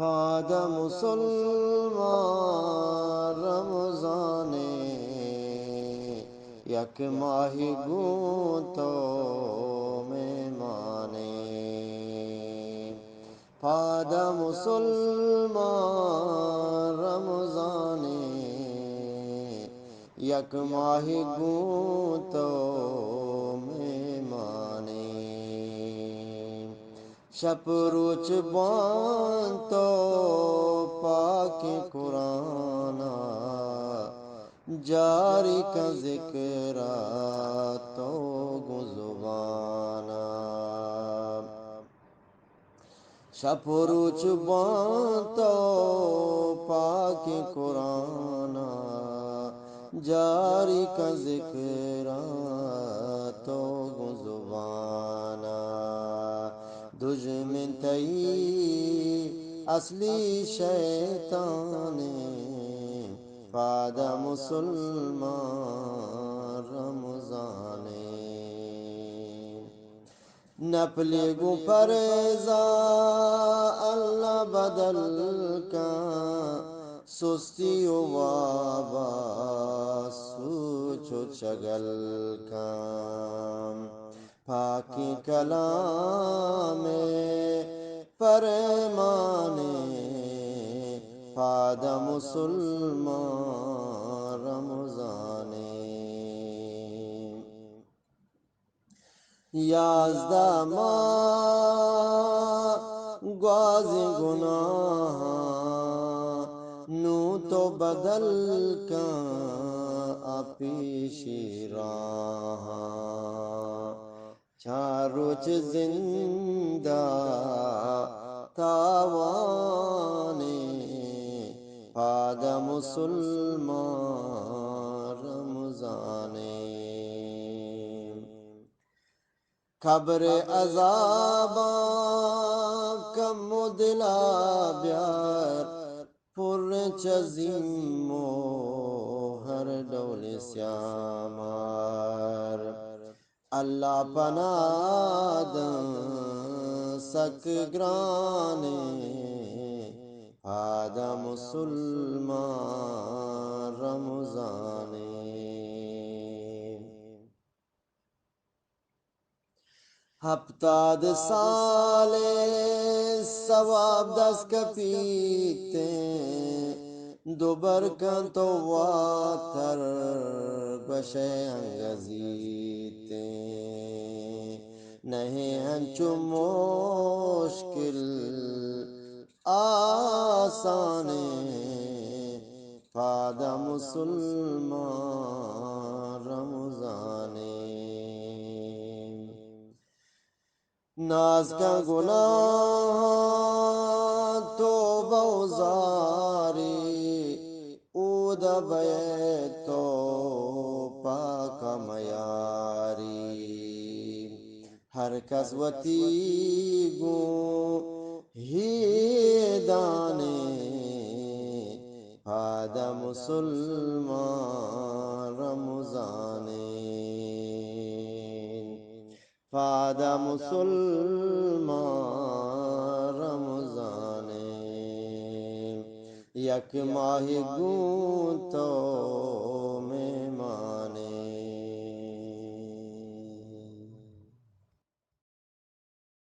Fahd मुसलमान रमज़ाने यक माही गूंतो में माने। फाद मुसलमान रमज़ाने यक माही गूंतो में माने। शपरुच बांतो पाके कुराना जारी का जिक्रा तो गुज़ुबाना। शपरुच बांतो पाके कुराना जारी का जिक्रा तो गुज़ुबाना। दुज में तई असली शैताने फाद मुसलमान रमज़ाने। नपले गु परजा अल्लाह बदल का सुस्ती वाबा सूचो चगल का। फाकी कलाम परमाने फाद मुसलमान रमज़ाने। याज़दा माह ग्वाज़े गुनाह नू तो बदल का अपीशी राह। चारोच जिंदा तावाने फाद मुसलमान रमज़ाने। खबर अज़ाबा कम दिला ब्यार पुर चज़िमो हर डौल श्यामार। अल्लाह पनाद सक ग्राने फाद मुसलमान रमज़ाने। हफ्ताद साले सवाब दस कपीते दोबर कं तो वातर गशे अंगजीते। नहीं हंचु मुश्किल आसाने फाद मुसलमान रमज़ाने। नाज का गुनाह तो बौजारी उद बये तो पाक मयारी। हर कसवती गो ही दाने फाद मुसलमान रमज़ाने। फाद मुसलमान रमज़ाने यक माही गूंतो में